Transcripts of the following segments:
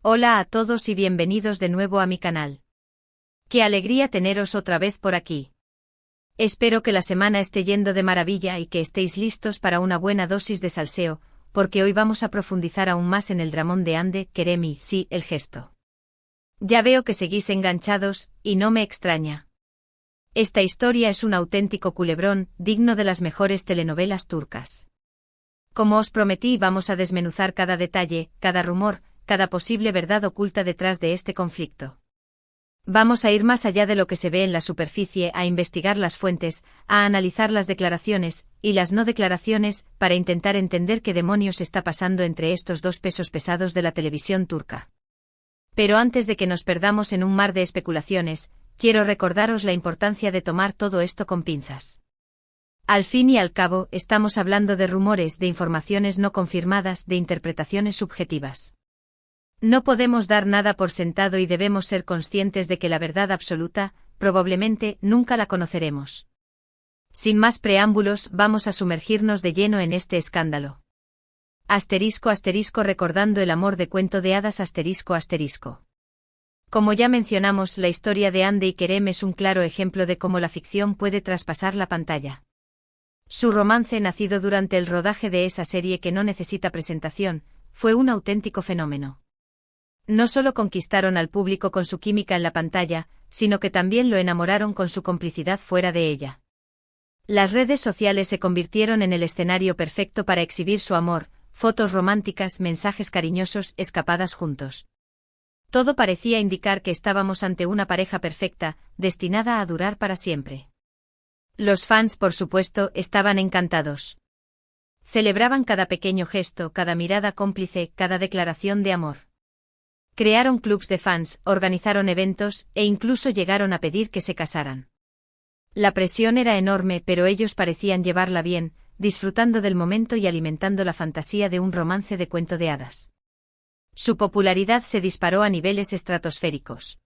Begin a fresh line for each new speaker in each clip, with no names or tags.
Hola a todos y bienvenidos de nuevo a mi canal. Qué alegría teneros otra vez por aquí. Espero que la semana esté yendo de maravilla y que estéis listos para una buena dosis de salseo, porque hoy vamos a profundizar aún más en el dramón de Hande Kerem, sí, el gesto. Ya veo que seguís enganchados, y no me extraña. Esta historia es un auténtico culebrón, digno de las mejores telenovelas turcas. Como os prometí, vamos a desmenuzar cada detalle, cada rumor, cada posible verdad oculta detrás de este conflicto. Vamos a ir más allá de lo que se ve en la superficie, a investigar las fuentes, a analizar las declaraciones, y las no declaraciones, para intentar entender qué demonios está pasando entre estos dos pesos pesados de la televisión turca. Pero antes de que nos perdamos en un mar de especulaciones, quiero recordaros la importancia de tomar todo esto con pinzas. Al fin y al cabo, estamos hablando de rumores, de informaciones no confirmadas, de interpretaciones subjetivas. No podemos dar nada por sentado y debemos ser conscientes de que la verdad absoluta, probablemente, nunca la conoceremos. Sin más preámbulos, vamos a sumergirnos de lleno en este escándalo. Asterisco recordando el amor de cuento de hadas asterisco. Como ya mencionamos, la historia de Hande Kerem es un claro ejemplo de cómo la ficción puede traspasar la pantalla. Su romance, nacido durante el rodaje de esa serie que no necesita presentación, fue un auténtico fenómeno. No solo conquistaron al público con su química en la pantalla, sino que también lo enamoraron con su complicidad fuera de ella. Las redes sociales se convirtieron en el escenario perfecto para exhibir su amor, fotos románticas, mensajes cariñosos, escapadas juntos. Todo parecía indicar que estábamos ante una pareja perfecta, destinada a durar para siempre. Los fans, por supuesto, estaban encantados. Celebraban cada pequeño gesto, cada mirada cómplice, cada declaración de amor. Crearon clubs de fans, organizaron eventos, e incluso llegaron a pedir que se casaran. La presión era enorme, pero ellos parecían llevarla bien, disfrutando del momento y alimentando la fantasía de un romance de cuento de hadas. Su popularidad se disparó a niveles estratosféricos.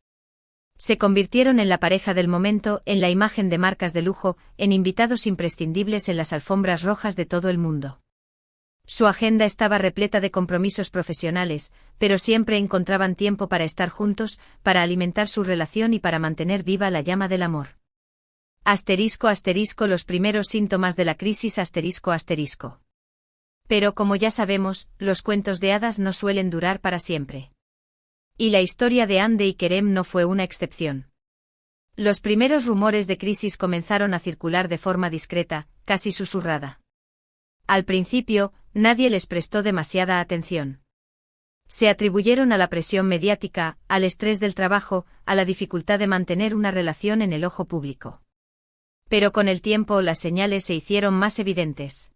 Se convirtieron en la pareja del momento, en la imagen de marcas de lujo, en invitados imprescindibles en las alfombras rojas de todo el mundo. Su agenda estaba repleta de compromisos profesionales, pero siempre encontraban tiempo para estar juntos, para alimentar su relación y para mantener viva la llama del amor. Asterisco los primeros síntomas de la crisis asterisco. Pero como ya sabemos, los cuentos de hadas no suelen durar para siempre. Y la historia de Hande Kerem no fue una excepción. Los primeros rumores de crisis comenzaron a circular de forma discreta, casi susurrada. Al principio, nadie les prestó demasiada atención. Se atribuyeron a la presión mediática, al estrés del trabajo, a la dificultad de mantener una relación en el ojo público. Pero con el tiempo las señales se hicieron más evidentes.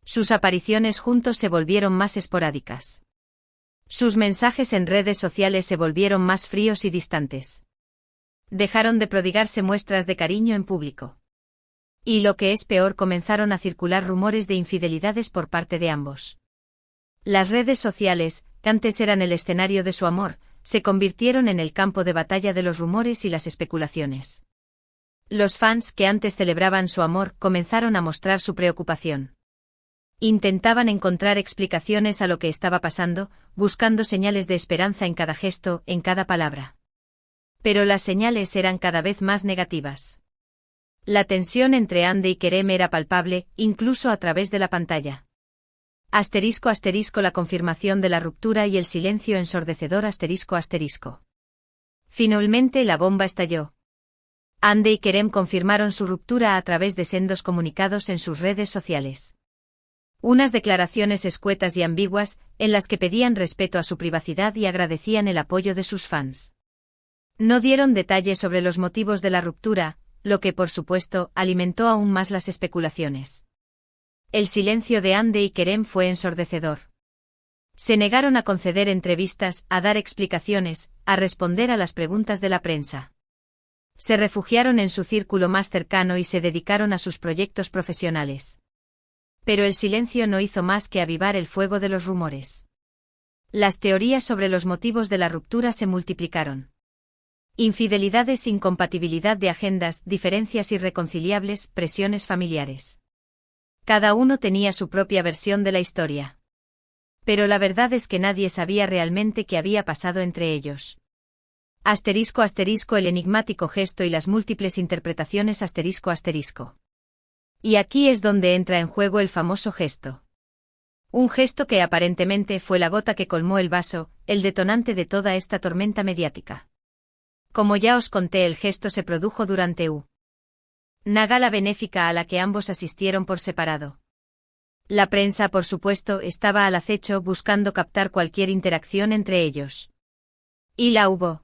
Sus apariciones juntos se volvieron más esporádicas. Sus mensajes en redes sociales se volvieron más fríos y distantes. Dejaron de prodigarse muestras de cariño en público. Y lo que es peor, comenzaron a circular rumores de infidelidades por parte de ambos. Las redes sociales, que antes eran el escenario de su amor, se convirtieron en el campo de batalla de los rumores y las especulaciones. Los fans, que antes celebraban su amor, comenzaron a mostrar su preocupación. Intentaban encontrar explicaciones a lo que estaba pasando, buscando señales de esperanza en cada gesto, en cada palabra. Pero las señales eran cada vez más negativas. La tensión entre Hande Kerem era palpable, incluso a través de la pantalla. Asterisco la confirmación de la ruptura y el silencio ensordecedor asterisco. Finalmente la bomba estalló. Hande Kerem confirmaron su ruptura a través de sendos comunicados en sus redes sociales. Unas declaraciones escuetas y ambiguas, en las que pedían respeto a su privacidad y agradecían el apoyo de sus fans. No dieron detalles sobre los motivos de la ruptura, lo que por supuesto alimentó aún más las especulaciones. El silencio de Hande Kerem fue ensordecedor. Se negaron a conceder entrevistas, a dar explicaciones, a responder a las preguntas de la prensa. Se refugiaron en su círculo más cercano y se dedicaron a sus proyectos profesionales. Pero el silencio no hizo más que avivar el fuego de los rumores. Las teorías sobre los motivos de la ruptura se multiplicaron. Infidelidades, incompatibilidad de agendas, diferencias irreconciliables, presiones familiares. Cada uno tenía su propia versión de la historia. Pero la verdad es que nadie sabía realmente qué había pasado entre ellos. Asterisco asterisco el enigmático gesto y las múltiples interpretaciones asterisco asterisco. Y aquí es donde entra en juego el famoso gesto. Un gesto que aparentemente fue la gota que colmó el vaso, el detonante de toda esta tormenta mediática. Como ya os conté, el gesto se produjo durante una gala benéfica a la que ambos asistieron por separado. La prensa, por supuesto, estaba al acecho buscando captar cualquier interacción entre ellos. Y la hubo.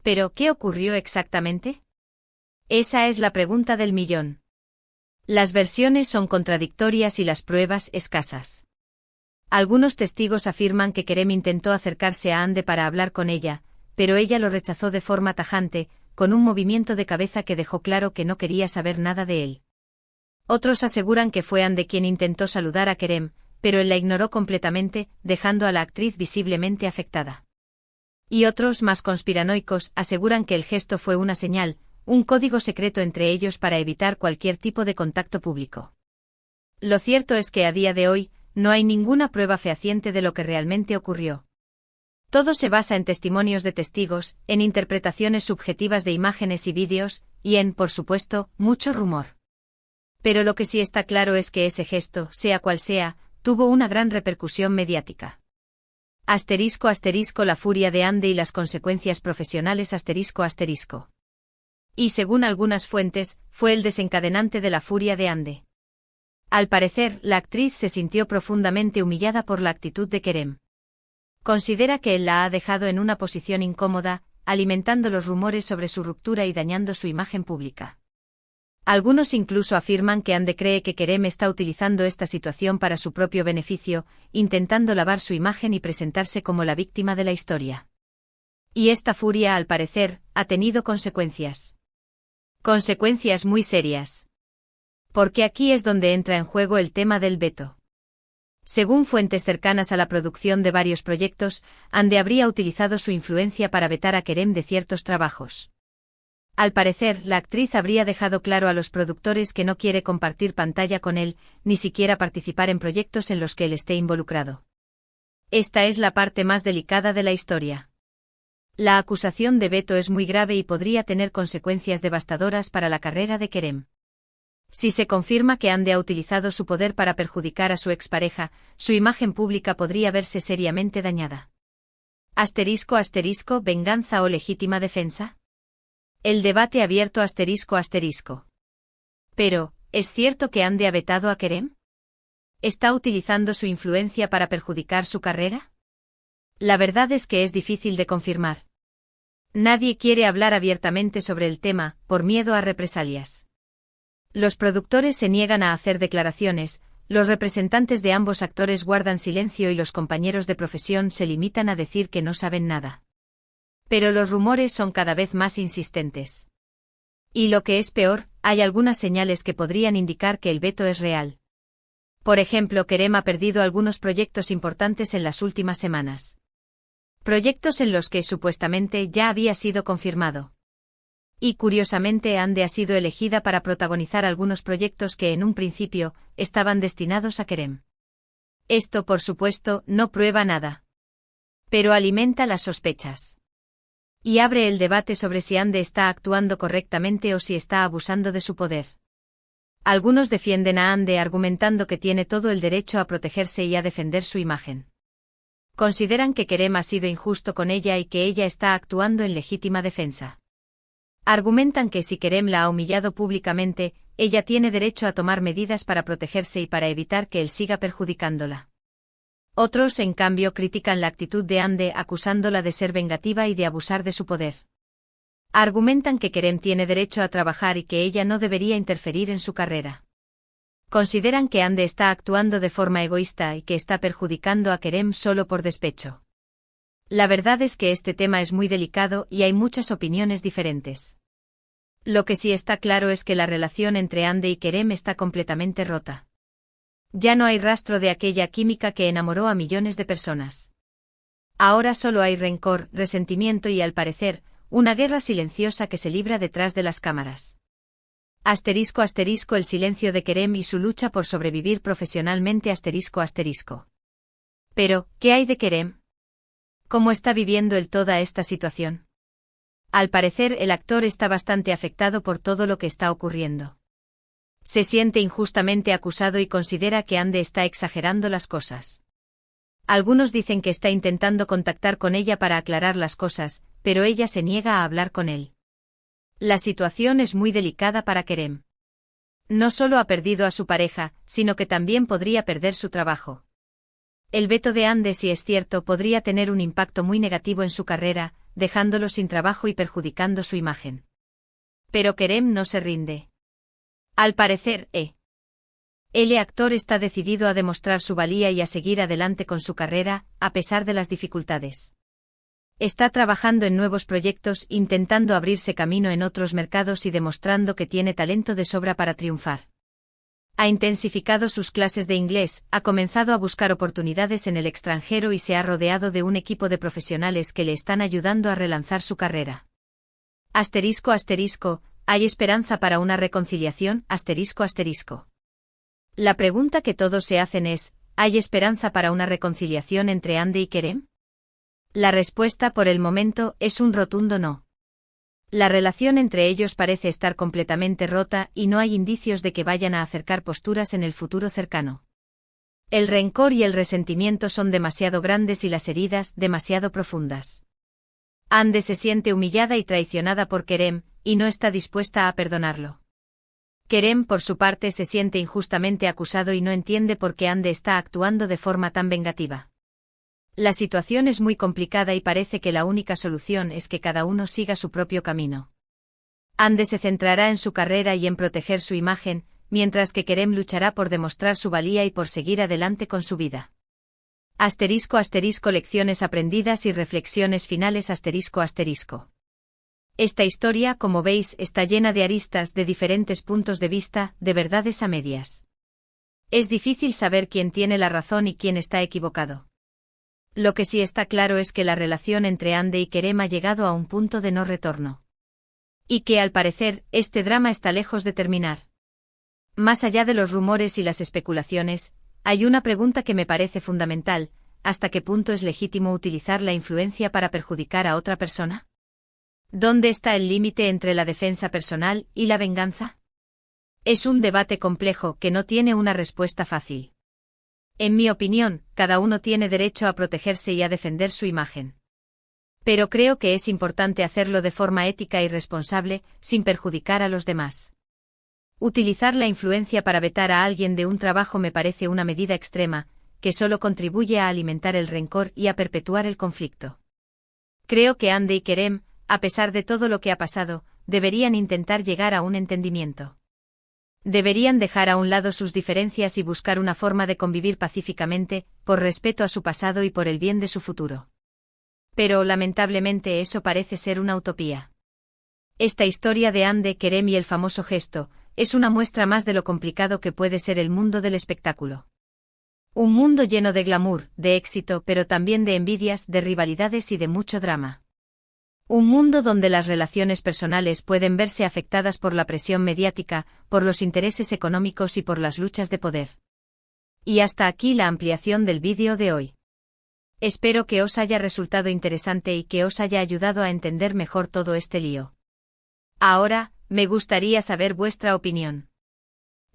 ¿Pero qué ocurrió exactamente? Esa es la pregunta del millón. Las versiones son contradictorias y las pruebas escasas. Algunos testigos afirman que Kerem intentó acercarse a Hande para hablar con ella, pero ella lo rechazó de forma tajante, con un movimiento de cabeza que dejó claro que no quería saber nada de él. Otros aseguran que fue Hande quien intentó saludar a Kerem, pero él la ignoró completamente, dejando a la actriz visiblemente afectada. Y otros, más conspiranoicos, aseguran que el gesto fue una señal, un código secreto entre ellos para evitar cualquier tipo de contacto público. Lo cierto es que a día de hoy, no hay ninguna prueba fehaciente de lo que realmente ocurrió. Todo se basa en testimonios de testigos, en interpretaciones subjetivas de imágenes y vídeos, y en, por supuesto, mucho rumor. Pero lo que sí está claro es que ese gesto, sea cual sea, tuvo una gran repercusión mediática. Asterisco asterisco la furia de Hande y las consecuencias profesionales asterisco asterisco. Y según algunas fuentes, fue el desencadenante de la furia de Hande. Al parecer, la actriz se sintió profundamente humillada por la actitud de Kerem. Considera que él la ha dejado en una posición incómoda, alimentando los rumores sobre su ruptura y dañando su imagen pública. Algunos incluso afirman que Hande cree que Kerem está utilizando esta situación para su propio beneficio, intentando lavar su imagen y presentarse como la víctima de la historia. Y esta furia, al parecer, ha tenido consecuencias. Consecuencias muy serias. Porque aquí es donde entra en juego el tema del veto. Según fuentes cercanas a la producción de varios proyectos, Hande habría utilizado su influencia para vetar a Kerem de ciertos trabajos. Al parecer, la actriz habría dejado claro a los productores que no quiere compartir pantalla con él, ni siquiera participar en proyectos en los que él esté involucrado. Esta es la parte más delicada de la historia. La acusación de veto es muy grave y podría tener consecuencias devastadoras para la carrera de Kerem. Si se confirma que Hande ha utilizado su poder para perjudicar a su expareja, su imagen pública podría verse seriamente dañada. Asterisco asterisco ¿venganza o legítima defensa? El debate abierto asterisco asterisco. Pero, ¿es cierto que Hande ha vetado a Kerem? ¿Está utilizando su influencia para perjudicar su carrera? La verdad es que es difícil de confirmar. Nadie quiere hablar abiertamente sobre el tema, por miedo a represalias. Los productores se niegan a hacer declaraciones, los representantes de ambos actores guardan silencio y los compañeros de profesión se limitan a decir que no saben nada. Pero los rumores son cada vez más insistentes. Y lo que es peor, hay algunas señales que podrían indicar que el veto es real. Por ejemplo, Kerem ha perdido algunos proyectos importantes en las últimas semanas. Proyectos en los que supuestamente ya había sido confirmado. Y curiosamente Hande ha sido elegida para protagonizar algunos proyectos que en un principio estaban destinados a Kerem. Esto, por supuesto, no prueba nada. Pero alimenta las sospechas. Y abre el debate sobre si Hande está actuando correctamente o si está abusando de su poder. Algunos defienden a Hande argumentando que tiene todo el derecho a protegerse y a defender su imagen. Consideran que Kerem ha sido injusto con ella y que ella está actuando en legítima defensa. Argumentan que si Kerem la ha humillado públicamente, ella tiene derecho a tomar medidas para protegerse y para evitar que él siga perjudicándola. Otros, en cambio, critican la actitud de Hande acusándola de ser vengativa y de abusar de su poder. Argumentan que Kerem tiene derecho a trabajar y que ella no debería interferir en su carrera. Consideran que Hande está actuando de forma egoísta y que está perjudicando a Kerem solo por despecho. La verdad es que este tema es muy delicado y hay muchas opiniones diferentes. Lo que sí está claro es que la relación entre Hande y Kerem está completamente rota. Ya no hay rastro de aquella química que enamoró a millones de personas. Ahora solo hay rencor, resentimiento y, al parecer, una guerra silenciosa que se libra detrás de las cámaras. Asterisco asterisco el silencio de Kerem y su lucha por sobrevivir profesionalmente asterisco asterisco. Pero, ¿qué hay de Kerem? ¿Cómo está viviendo él toda esta situación? Al parecer, el actor está bastante afectado por todo lo que está ocurriendo. Se siente injustamente acusado y considera que Ande está exagerando las cosas. Algunos dicen que está intentando contactar con ella para aclarar las cosas, pero ella se niega a hablar con él. La situación es muy delicada para Kerem. No solo ha perdido a su pareja, sino que también podría perder su trabajo. El veto de Ande, si es cierto, podría tener un impacto muy negativo en su carrera, dejándolo sin trabajo y perjudicando su imagen. Pero Kerem no se rinde. Al parecer, el actor está decidido a demostrar su valía y a seguir adelante con su carrera, a pesar de las dificultades. Está trabajando en nuevos proyectos, intentando abrirse camino en otros mercados y demostrando que tiene talento de sobra para triunfar. Ha intensificado sus clases de inglés, ha comenzado a buscar oportunidades en el extranjero y se ha rodeado de un equipo de profesionales que le están ayudando a relanzar su carrera. ***, ¿hay esperanza para una reconciliación? ***. La pregunta que todos se hacen es, ¿hay esperanza para una reconciliación entre Ande y Kerem? La respuesta por el momento es un rotundo no. La relación entre ellos parece estar completamente rota y no hay indicios de que vayan a acercar posturas en el futuro cercano. El rencor y el resentimiento son demasiado grandes y las heridas demasiado profundas. Ande se siente humillada y traicionada por Kerem, y no está dispuesta a perdonarlo. Kerem, por su parte, se siente injustamente acusado y no entiende por qué Ande está actuando de forma tan vengativa. La situación es muy complicada y parece que la única solución es que cada uno siga su propio camino. Ande se centrará en su carrera y en proteger su imagen, mientras que Kerem luchará por demostrar su valía y por seguir adelante con su vida. ***, lecciones aprendidas y reflexiones finales. ***. Esta historia, como veis, está llena de aristas de diferentes puntos de vista, de verdades a medias. Es difícil saber quién tiene la razón y quién está equivocado. Lo que sí está claro es que la relación entre Ande y Kerem ha llegado a un punto de no retorno. Y que, al parecer, este drama está lejos de terminar. Más allá de los rumores y las especulaciones, hay una pregunta que me parece fundamental: ¿hasta qué punto es legítimo utilizar la influencia para perjudicar a otra persona? ¿Dónde está el límite entre la defensa personal y la venganza? Es un debate complejo que no tiene una respuesta fácil. En mi opinión, cada uno tiene derecho a protegerse y a defender su imagen. Pero creo que es importante hacerlo de forma ética y responsable, sin perjudicar a los demás. Utilizar la influencia para vetar a alguien de un trabajo me parece una medida extrema, que solo contribuye a alimentar el rencor y a perpetuar el conflicto. Creo que Ande y Kerem, a pesar de todo lo que ha pasado, deberían intentar llegar a un entendimiento. Deberían dejar a un lado sus diferencias y buscar una forma de convivir pacíficamente, por respeto a su pasado y por el bien de su futuro. Pero, lamentablemente, eso parece ser una utopía. Esta historia de Ande, Kerem y el famoso gesto, es una muestra más de lo complicado que puede ser el mundo del espectáculo. Un mundo lleno de glamour, de éxito, pero también de envidias, de rivalidades y de mucho drama. Un mundo donde las relaciones personales pueden verse afectadas por la presión mediática, por los intereses económicos y por las luchas de poder. Y hasta aquí la ampliación del vídeo de hoy. Espero que os haya resultado interesante y que os haya ayudado a entender mejor todo este lío. Ahora, me gustaría saber vuestra opinión.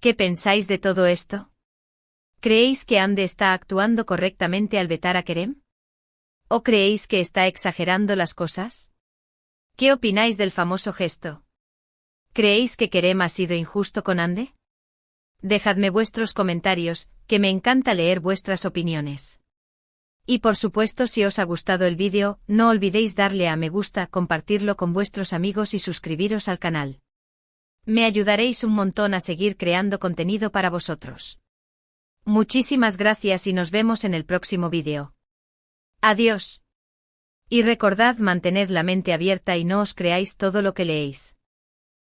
¿Qué pensáis de todo esto? ¿Creéis que Ande está actuando correctamente al vetar a Kerem? ¿O creéis que está exagerando las cosas? ¿Qué opináis del famoso gesto? ¿Creéis que Kerem ha sido injusto con Ande? Dejadme vuestros comentarios, que me encanta leer vuestras opiniones. Y por supuesto, si os ha gustado el vídeo, no olvidéis darle a me gusta, compartirlo con vuestros amigos y suscribiros al canal. Me ayudaréis un montón a seguir creando contenido para vosotros. Muchísimas gracias y nos vemos en el próximo vídeo. Adiós. Y recordad, mantened la mente abierta y no os creáis todo lo que leéis.